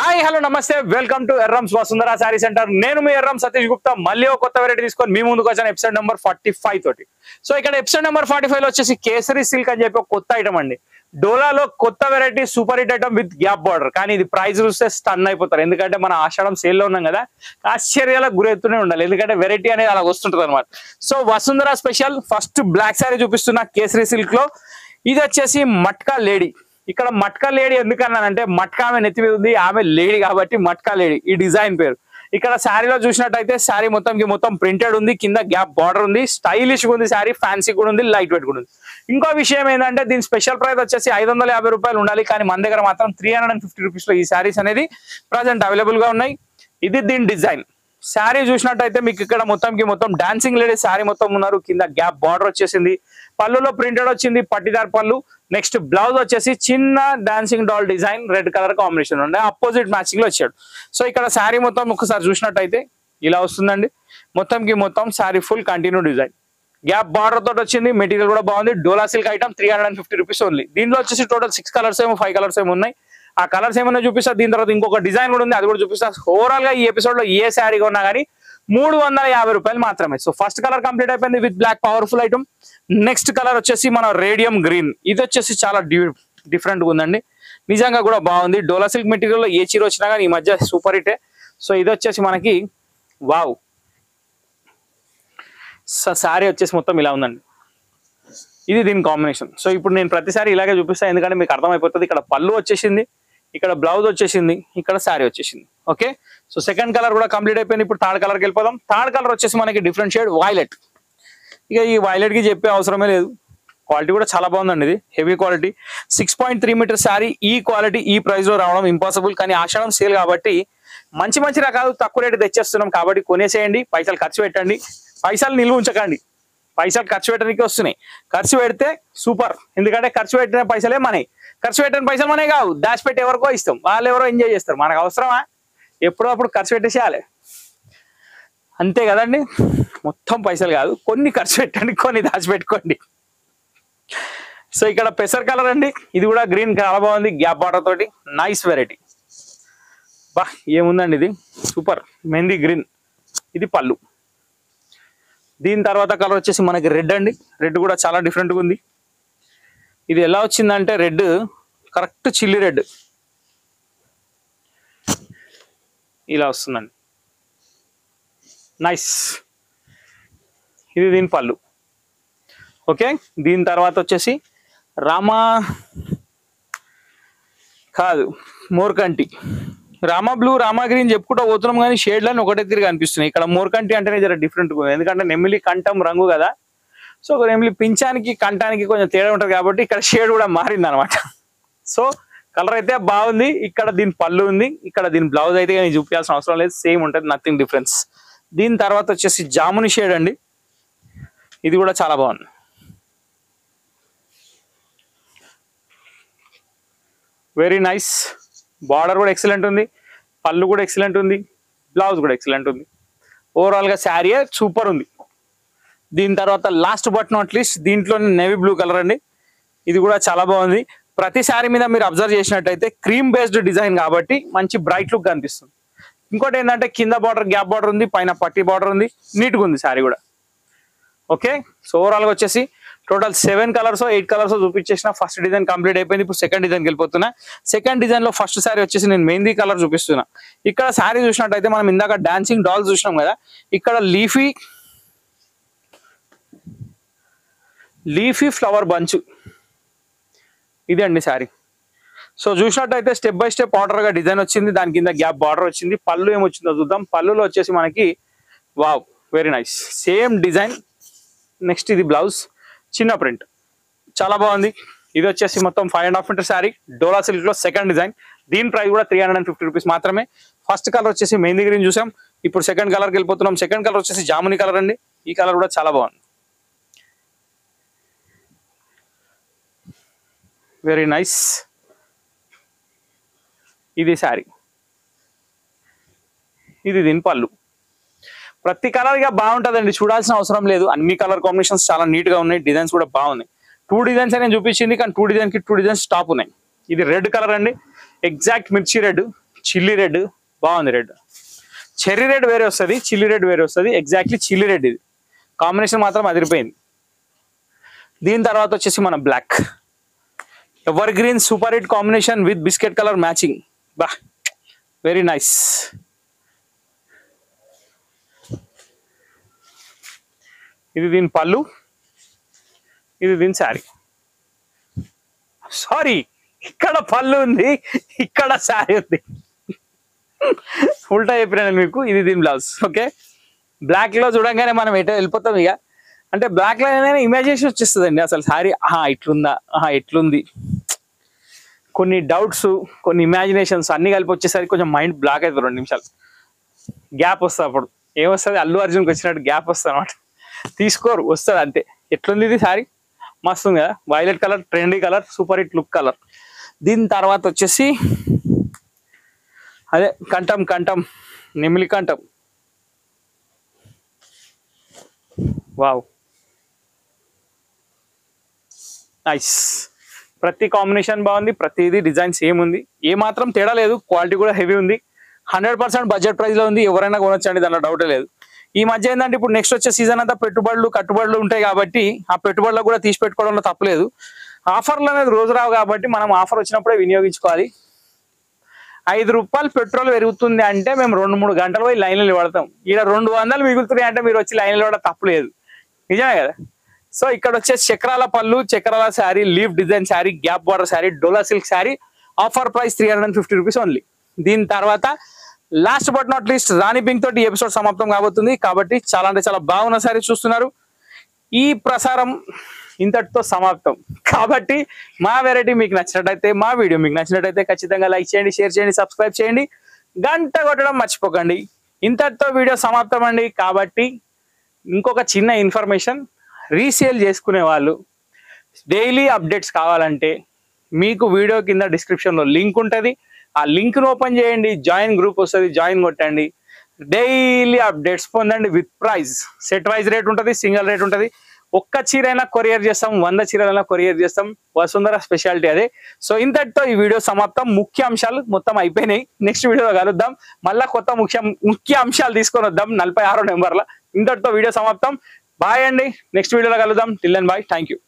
Hi hello నమస్తే welcome to ఎర్రమ్స్ Vasundhara sari centre. నేను మీ ఎర్రం సతీష్ గుప్తా మళ్ళీ ఒక కొత్త వెరైటీ తీసుకొని మీ ముందుకు వచ్చాను ఎపిసోడ్ నెంబర్ 45 తోటి. సో ఇక్కడ ఎపిసోడ్ నెంబర్ 45 లో వచ్చేసి కేసరి సిల్క్ అని చెప్పి ఒక కొత్త ఐటమ్ అండి. డోలాలో కొత్త variety super hit item with gap border. కానీ ఇది ప్రైస్ చూస్తే స్టన్ అయిపోతారు, ఎందుకంటే మన ఆషాఢం సేల్ లో ఉన్నాం కదా, ఆశ్చర్యాలకు గురెత్తునే ఉండాలి, ఎందుకంటే వెరైటీ అనేది అలా వస్తుంటది అనమాట. So Vasundhara special first black sari చూపిస్తున్నా కేసరి సిల్క్ లో. ఇది వచ్చేసి మట్కా లేడీ. ఇక్కడ మట్కా లేడీ ఎందుకన్నానంటే మట్కా ఆమె నెత్తి మీద ఉంది, ఆమె లేడీ కాబట్టి మట్కా లేడీ ఈ డిజైన్ పేరు. ఇక్కడ శారీలో చూసినట్టయితే శారీ మొత్తం ప్రింటెడ్ ఉంది, కింద గ్యాప్ బార్డర్ ఉంది, స్టైలిష్ గా ఉంది శారీ, ఫ్యాన్సీ కూడా ఉంది, లైట్ వెయిట్ కూడా ఉంది. ఇంకో విషయం ఏంటంటే దీని స్పెషల్ ప్రైస్ వచ్చేసి 550 రూపాయలు ఉండాలి, కానీ మన దగ్గర మాత్రం 350 రూపీస్ లో ఈ శారీస్ అనేది ప్రజెంట్ అవైలబుల్ గా ఉన్నాయి. ఇది దీని డిజైన్. శారీ చూసినట్టయితే మీకు ఇక్కడ మొత్తం డాన్సింగ్ లేడీ శారీ మొత్తం ఉన్నారు, కింద గ్యాప్ బార్డర్ వచ్చేసింది, పళ్ళులో ప్రింటెడ్ వచ్చింది, పట్టిదార్ పళ్ళు. నెక్స్ట్ బ్లౌజ్ వచ్చేసి చిన్న dancing doll design red colour combination ఉండే అపోజిట్ మ్యాచింగ్ లో వచ్చాడు. సో ఇక్కడ శారీ మొత్తం ఒకసారి చూసినట్టయితే ఇలా వస్తుందండి. మొత్తం sari full continue design, gap border తోటి వచ్చింది, మెటీరియల్ కూడా బాగుంది. డోలా సిల్క్ ఐటమ్ 350 రూపీస్ ఓన్లీ. దీంట్లో వచ్చేసి టోటల్ 6 కలర్స్ ఏమో 5 కలర్స్ ఏమో ఉన్నాయి. ఆ కలర్స్ ఏమైనా చూపిస్తా, దీని తర్వాత ఇంకొక డిజైన్ కూడా ఉంది, అది కూడా చూపిస్తా. ఓవరాల్ గా ఈ ఎపిసోడ్ లో ఏ శారీ కొన్నా కానీ 350 రూపాయలు మాత్రమే. సో ఫస్ట్ కలర్ కంప్లీట్ అయిపోయింది with black powerful item. Next colour వచ్చేసి మన రేడియం గ్రీన్. ఇది వచ్చేసి చాలా డిఫరెంట్ గా ఉందండి, నిజంగా కూడా బాగుంది. డోలా సిల్క్ మెటీరియల్ లో ఏ చీర వచ్చినా కానీ ఈ మధ్య సూపర్ హిటే. సో ఇది వచ్చేసి మనకి వావ్ శారీ వచ్చేసి మొత్తం ఇలా ఉందండి, ఇది దీని కాంబినేషన్. సో ఇప్పుడు నేను ప్రతిసారి ఇలాగే చూపిస్తాను, ఎందుకంటే మీకు అర్థమైపోతుంది. ఇక్కడ పళ్ళు వచ్చేసింది, ఇక్కడ బ్లౌజ్ వచ్చేసింది, ఇక్కడ శారీ వచ్చేసింది. ఓకే, సో సెకండ్ కలర్ కూడా కంప్లీట్ అయిపోయింది. ఇప్పుడు థర్డ్ కలర్కి వెళ్ళిపోదాం. థర్డ్ కలర్ వచ్చేసి మనకి డిఫరెంట్ షేడ్ వైలెట్. ఇక ఈ వైలెట్ కి చెప్పే అవసరమే లేదు, క్వాలిటీ కూడా చాలా బాగుందండి. ఇది హెవీ క్వాలిటీ 6.3 మీటర్ శారీ. ఈ క్వాలిటీ ఈ ప్రైస్ లో రావడం ఇంపాసిబుల్, కానీ ఆషాఢం సేల్ కాబట్టి మంచి రకాలు తక్కువ రేటు తెచ్చేస్తున్నాం కాబట్టి కొనేసేయండి. పైసలు ఖర్చు పెట్టండి, పైసలు నిల్వ ఉంచకండి. పైసలు ఖర్చు పెట్టడానికి వస్తున్నాయి, ఖర్చు పెడితే సూపర్, ఎందుకంటే ఖర్చు పెట్టిన పైసలే మనకి, ఖర్చు పెట్టిన పైసలు మనే కావు, దాచిపెట్టి ఎవరికో ఇస్తాం, వాళ్ళు ఎవరో ఎంజాయ్ చేస్తారు. మనకు అవసరమా? ఎప్పుడో అప్పుడు ఖర్చు పెట్టేసేయాలి, అంతే కదండి. మొత్తం పైసలు కాదు, కొన్ని ఖర్చు పెట్టండి, కొన్ని దాచిపెట్టుకోండి. సో ఇక్కడ పెసర్ కలర్ అండి, ఇది కూడా గ్రీన్ చాలా బాగుంది, గ్యాప్ బార్డర్ తోటి నైస్ వెరైటీ. బా ఏముందండి, ఇది సూపర్ మెహందీ గ్రీన్. ఇది పళ్ళు. దీని తర్వాత కలర్ వచ్చేసి మనకి రెడ్ అండి. రెడ్ కూడా చాలా డిఫరెంట్గా ఉంది. ఇది ఎలా వచ్చిందంటే రెడ్ కరెక్ట్ చిల్లీ రెడ్ ఇలా వస్తుందండి, నైస్. ఇది దీని పళ్ళు. ఓకే, దీని తర్వాత వచ్చేసి మోర్కంటి. రామా బ్లూ, రామా గ్రీన్ చెప్పుకుంటూ పోతున్నాం, కానీ షేడ్లని ఒకటే తిరిగి అనిపిస్తున్నాయి. ఇక్కడ మోర్కంటి అంటేనే జర డిఫరెంట్ ఉంది, ఎందుకంటే నెమిలి కంఠం రంగు కదా. సో నెమిలి పించానికి కంఠానికి కొంచెం తేడా ఉంటుంది కాబట్టి ఇక్కడ షేడ్ కూడా మారింది అనమాట. సో కలర్ అయితే బాగుంది. ఇక్కడ దీని పళ్ళు ఉంది, ఇక్కడ దీని బ్లౌజ్ అయితే నేను చూపించాల్సిన అవసరం లేదు, సేమ్ ఉంటుంది, నథింగ్ డిఫరెన్స్. దీని తర్వాత వచ్చేసి జాముని షేడ్ అండి. ఇది కూడా చాలా బాగుంది, వెరీ నైస్. బార్డర్ కూడా ఎక్సలెంట్ ఉంది, పళ్ళు కూడా ఎక్సలెంట్ ఉంది, బ్లౌజ్ కూడా ఎక్సలెంట్ ఉంది. ఓవరాల్ గా శారీ సూపర్ ఉంది. దీని తర్వాత లాస్ట్ బట్ నాట్ లీస్ట్ దీంట్లోనే నేవీ బ్లూ కలర్ అండి. ఇది కూడా చాలా బాగుంది. ప్రతి శారీ మీద మీరు అబ్జర్వ్ చేసినట్టయితే క్రీమ్ బేస్డ్ డిజైన్ కాబట్టి మంచి బ్రైట్ లుక్ కనిపిస్తుంది. ఇంకోటి ఏంటంటే కింద బార్డర్ గ్యాప్ బార్డర్ ఉంది, పైన పట్టి బార్డర్ ఉంది, నీట్గా ఉంది శారీ కూడా. ఓకే, సో ఓవరాల్ గా వచ్చేసి టోటల్ 7 కలర్స్ 8 కలర్స్ చూపించేసిన. ఫస్ట్ డిజైన్ కంప్లీట్ అయిపోయింది, ఇప్పుడు సెకండ్ డిజైన్కి వెళ్ళిపోతున్నా. సెకండ్ డిజైన్ లో ఫస్ట్ శారీ వచ్చేసి నేను మెహందీ కలర్ చూపిస్తున్నా. ఇక్కడ శారీ చూసినట్టయితే మనం ఇందాక డాన్సింగ్ డాల్స్ చూసినాం కదా, ఇక్కడ లీఫీ ఫ్లవర్ బంచ్ ఇది అండి శారీ. సో చూసినట్టయితే స్టెప్ బై స్టెప్ ఆర్డర్ గా డిజైన్ వచ్చింది, దాని కింద గ్యాప్ బార్డర్ వచ్చింది. పళ్ళు ఏమొచ్చిందో చూద్దాం. పళ్ళులో వచ్చేసి మనకి wow very nice same design. Next ఇది బ్లౌజ్, చిన్న ప్రింట్, చాలా బాగుంది. ఇది వచ్చేసి మొత్తం 5.5 మీటర్ శారీ, డోలా సిల్క్ లో సెకండ్ డిజైన్. దీని ప్రైస్ కూడా 350 రూపీస్ మాత్రమే. ఫస్ట్ కలర్ వచ్చేసి మెహందీ గ్రీన్ చూసాం, ఇప్పుడు సెకండ్ కలర్కి వెళ్ళిపోతున్నాం. సెకండ్ కలర్ వచ్చేసి జాముని కలర్ అండి. ఈ కలర్ కూడా చాలా బాగుంది, వెరీ నైస్. ఇది శారీ, ఇది దీని పళ్ళు. ప్రతి కలర్ గా బాగుంటుందండి, చూడాల్సిన అవసరం లేదు. అన్ని కలర్ కాంబినేషన్స్ చాలా నీట్ గా ఉన్నాయి, డిజైన్స్ కూడా బాగున్నాయి. 2 డిజైన్స్ నేను చూపించింది, కానీ 2 డిజైన్స్ కి 2 డిజైన్స్ టాప్ ఉన్నాయి. ఇది రెడ్ కలర్ అండి, ఎగ్జాక్ట్ మిర్చి రెడ్, చిల్లీ రెడ్ బాగుంది. రెడ్ చెర్రీ రెడ్ వేరే వస్తుంది, చిల్లీ రెడ్ వేరే వస్తుంది. ఎగ్జాక్ట్లీ చిల్లీ రెడ్ ఇది కాంబినేషన్ మాత్రం అదిరిపోయింది. దీని తర్వాత వచ్చేసి మన black evergreen super hit combination with biscuit colour matching. బా వెరీ నైస్. ఇది దీని పళ్ళు, ఇది దీని శారీ. సారీ, ఇక్కడ పళ్ళు ఉంది, ఇక్కడ శారీ ఉంది. ఉల్టా చెప్పినాను మీకు. ఇది దీని బ్లౌజ్. ఓకే, బ్లాక్ లో చూడంగానే మనం ఎటో వెళ్ళిపోతాం ఇక. అంటే బ్లాక్ లో ఇమాజినేషన్ వచ్చేస్తుందండి. అసలు శారీ ఇట్లుందా, ఎట్లుంది, కొన్ని డౌట్స్, కొన్ని ఇమాజినేషన్స్ అన్ని కలిపి వచ్చేసరికి కొంచెం మైండ్ బ్లాక్ అవుతుంది. 2 నిమిషాలు గ్యాప్ వస్తుంది. అప్పుడు ఏమొస్తుంది, అల్లు అర్జున్కి వచ్చినట్టు గ్యాప్ వస్తుంది అనమాట. తీసుకోరు, వస్తుంది అంతే. ఎట్లుంది ఇది శారీ, మస్తు ఉంది కదా. Violet colour, trendy colour, super hit look colour. దీని తర్వాత వచ్చేసి అదే కంఠం నెమిలి కంఠం. Wow nice. ప్రతి కాంబినేషన్ బాగుంది, ప్రతిదీ డిజైన్ సేమ్ ఉంది, ఏ మాత్రం తేడా లేదు. క్వాలిటీ కూడా హెవీ ఉంది. 100% బడ్జెట్ ప్రైస్ లో ఉంది. ఎవరైనా కొనొచ్చండి, దాంట్లో డౌటే లేదు. ఈ మధ్య ఏంటంటే ఇప్పుడు నెక్స్ట్ వచ్చే సీజన్ అంతా కట్టుబడులు ఉంటాయి కాబట్టి ఆ పెట్టుబడులకు కూడా తీసి పెట్టుకోవడంలో తప్పలేదు. ఆఫర్లు అనేది రోజు రావు కాబట్టి మనం ఆఫర్ వచ్చినప్పుడే వినియోగించుకోవాలి. 5 రూపాయలు పెట్రోల్ పెరుగుతుంది అంటే మేము 2-3 గంటలు పోయి లైన్లు నిలబడతాం. ఇక్కడ 200 మిగులుతున్నాయి అంటే మీరు వచ్చి లైన్లు నిలబడ తప్పలేదు. నిజమే కదా. సో ఇక్కడ వచ్చేసి చక్రాల పళ్ళు, చక్రాల sari, leaf design sari, gap border sari, Dola silk sari. Offer price 350 rupees only. దీని తర్వాత last but not least Rani pink తోటి ఎపిసోడ్ సమాప్తం కాబోతుంది. కాబట్టి చాలా అంటే చాలా బాగున్న శారీ చూస్తున్నారు. ఈ ప్రసారం ఇంతటితో సమాప్తం. కాబట్టి మా వెరైటీ మీకు నచ్చినట్టయితే, మా వీడియో మీకు నచ్చినట్టయితే ఖచ్చితంగా లైక్ చేయండి, షేర్ చేయండి, సబ్స్క్రైబ్ చేయండి, గంట కొట్టడం మర్చిపోకండి. ఇంతటితో వీడియో సమాప్తం అండి. కాబట్టి ఇంకొక చిన్న ఇన్ఫర్మేషన్, రీసేల్ చేసుకునే వాళ్ళు డైలీ అప్డేట్స్ కావాలంటే మీకు వీడియో కింద డిస్క్రిప్షన్లో లింక్ ఉంటుంది. ఆ లింక్ను ఓపెన్ చేయండి, జాయిన్ గ్రూప్ వస్తుంది, జాయిన్ కొట్టండి. డైలీ అప్డేట్స్ పొందండి with price. Set wise rate ఉంటుంది, సింగిల్ రేట్ ఉంటుంది. ఒక్క చీరైనా కొరియర్ చేస్తాం, 100 చీరలైనా కొరియర్ చేస్తాం. వసుంధర స్పెషాలిటీ అదే. సో ఇంతటితో ఈ వీడియో సమాప్తం. ముఖ్య అంశాలు మొత్తం అయిపోయినాయి. నెక్స్ట్ వీడియోలో కలుద్దాం. మళ్ళా కొత్త ముఖ్య అంశాలు తీసుకొని వద్దాం 46వ నెంబర్లో. ఇంతటితో వీడియో సమాప్తం. బాయ్ అండి. నెక్స్ట్ వీడియోలో కలుద్దాం. Till then bye. Thank you.